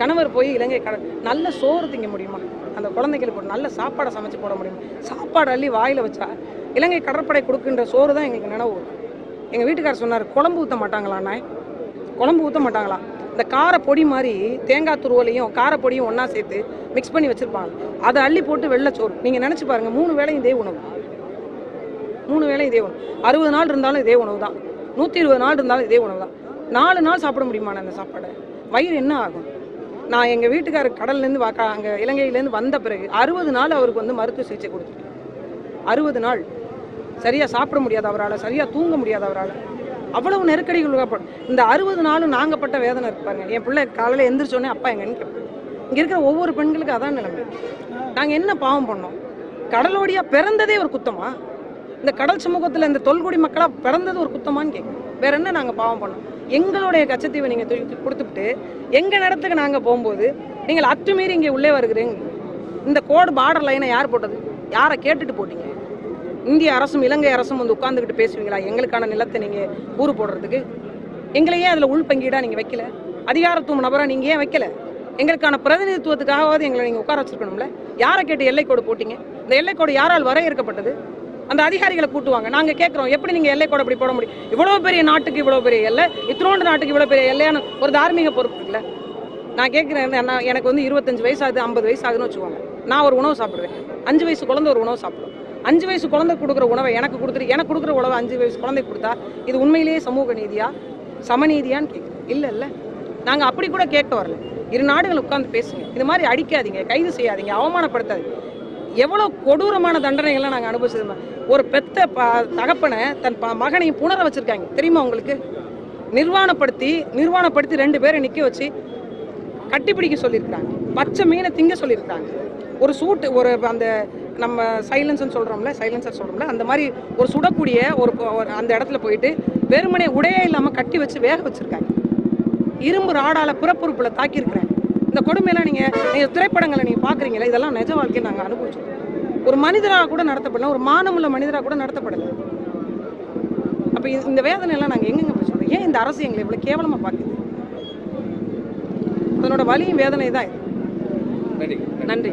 கணவர் போய் இலங்கை நல்ல சோறு திங்க முடியுமா? அந்த குழந்தைகளுக்கு ஒரு நல்ல சாப்பாடை சமைச்சு போட முடியுமா? சாப்பாடு அள்ளி வாயில் வச்சா இலங்கை கடற்படை கொடுக்கின்ற சோறு தான் எங்களுக்கு நினைவு. எங்கள் வீட்டுக்காரர் சொன்னார், குழம்பு ஊற்ற மாட்டாங்களாண்ணா, குழம்பு ஊற்ற மாட்டாங்களா? இந்த காரப்பொடி மாதிரி தேங்காய் துருவலையும் காரப்பொடியும் ஒன்றா சேர்த்து மிக்ஸ் பண்ணி வச்சுருப்பாங்க. அதை அள்ளி போட்டு வெள்ளைச்சோறு. நீங்கள் நினச்சி பாருங்கள், 3 வேளையும் இதே உணவு, 3 வேளையும் இதே உணவு. 60 நாள் இருந்தாலும் இதே உணவு தான், 120 நாள் இருந்தாலும் இதே உணவு தான். 4 நாள் சாப்பிட முடியுமாண்ணா அந்த சாப்பாடை? வயிறு என்ன ஆகும்? நான் எங்கள் வீட்டுக்காரர் கடல்லேருந்து அங்கே இலங்கையிலேருந்து வந்த பிறகு 60 நாள் அவருக்கு வந்து மருத்துவ சிகிச்சை கொடுத்துட்டேன். 60 நாள் சரியாக சாப்பிட முடியாது அவரால், சரியாக தூங்க முடியாது அவரால், அவ்வளவு நெருக்கடிகள். இந்த 60 நாளும் நாங்கள் பட்ட வேதனை இருப்பாங்க. என் பிள்ளை காலையில் எந்திரிச்சோடனே அப்பா எங்கன்னு கேட்பேன். இங்கே இருக்கிற ஒவ்வொரு பெண்களுக்கு அதான் நிலைமை. நாங்கள் என்ன பாவம் பண்ணோம்? கடலோடியாக பிறந்ததே ஒரு குத்தமா? இந்த கடல் சமூகத்தில் இந்த தொல்குடி மக்களாக பிறந்தது ஒரு குத்தமான்னு கேட்குறோம். வேற என்ன நாங்கள் பாவம் பண்ணோம்? எங்களுடைய கச்சத்தீவை நீங்கள் கொடுத்துட்டு எங்கள் இடத்துக்கு நாங்கள் போகும்போது நீங்கள் அத்துமீறி இங்கே உள்ளே வருகிறீங்க. இந்த கோடு பார்டர் லைனை யார் போட்டது? யாரை கேட்டுட்டு போட்டீங்க? இந்திய அரசும் இலங்கை அரசும் வந்து உட்கார்ந்துக்கிட்டு பேசுவீங்களா எங்களுக்கான நிலத்தை நீங்கள் ஊறு போடுறதுக்கு? எங்களையே அதில் உள்பங்கீடாக நீங்கள் வைக்கல? அதிகாரத்துவம் நபராக நீங்கள் ஏன் வைக்கல? எங்களுக்கான பிரதிநிதித்துவத்துக்காகவாது எங்களை நீங்கள் உட்கார வச்சிருக்கணும்ல? யாரை கேட்டு எல்லைக்கோடு போட்டீங்க? இந்த எல்லைக்கோடு யாரால் வரையறுக்கப்பட்டது? அந்த அதிகாரிகளை கூட்டுவாங்க. நாங்கள் கேட்குறோம், எப்படி நீங்கள் எல்லைக்கோடு அப்படி போட முடியும்? இவ்வளோ பெரிய நாட்டுக்கு இவ்வளோ பெரிய எல்லை, இத்தனோண்டு நாட்டுக்கு இவ்வளோ பெரிய எல்லையான ஒரு தார்மீக பொறுப்பு இருக்குல்ல? நான் கேட்குறேன், எனக்கு வந்து 25 வயசு ஆகுது, 50 வயசு ஆகுதுன்னு வச்சுக்கோங்க. நான் ஒரு உணவு சாப்பிடுவேன். 5 வயசு குழந்தை ஒரு உணவு சாப்பிடுவோம். 5 வயசு குழந்தை கொடுக்குற உணவை எனக்கு கொடுத்துட்டு எனக்கு கொடுக்குற உணவை 5 வயசு குழந்தை கொடுத்தா இது உண்மையிலேயே சமூக நீதியா, சமநீதியான்னு கேட்குறேன். இல்லை, நாங்கள் அப்படி கூட கேட்க வரல. இரு நாடுகள் உட்காந்து பேசுங்க. இது மாதிரி அடிக்காதீங்க, கைது செய்யாதீங்க, அவமானப்படுத்தாதீங்க. எவ்வளோ கொடூரமான தண்டனைகள்லாம் நாங்கள் அனுபவிச்சது. ஒரு பெத்த தகப்பனை தன் மகனையும் புணர வச்சுருக்காங்க தெரியுமா உங்களுக்கு? நிர்வாணப்படுத்தி 2 பேரை நிற்க வச்சு கட்டிப்பிடிக்க சொல்லியிருக்காங்க. பச்சை மீனை திங்க சொல்லியிருக்காங்க. ஒரு சூட்டு ஒரு அந்த நம்ம சைலன்சர்னு சொல்கிறோம்ல, அந்த மாதிரி ஒரு சுடக்கூடிய ஒரு அந்த இடத்துல போயிட்டு வெறுமனே உடையே இல்லாமல் கட்டி வச்சு வேக வச்சுருக்காங்க. இரும்பு ராடால் பிறப்புறுப்பில் தாக்கியிருக்கிறேன். இந்த கொடுமையெல்லாம் நீங்கள் திரைப்படங்களை நீங்கள் பார்க்குறீங்களா? இதெல்லாம் நிஜ வாழ்க்கையை நாங்கள் அனுபவிச்சோம். ஒரு மனிதராக கூட நடத்தப்படல, ஒரு மானமுள்ள மனிதராக கூட நடத்தப்படலை. அப்போ இந்த வேதனையெல்லாம் நாங்கள் எங்கெங்கே போய் சொல்கிறோம்? ஏன் இந்த அரசு எங்களை இவ்வளோ கேவலமாக பார்க்குது? அதனோட வலியும் வேதனை தான் இது. நன்றி.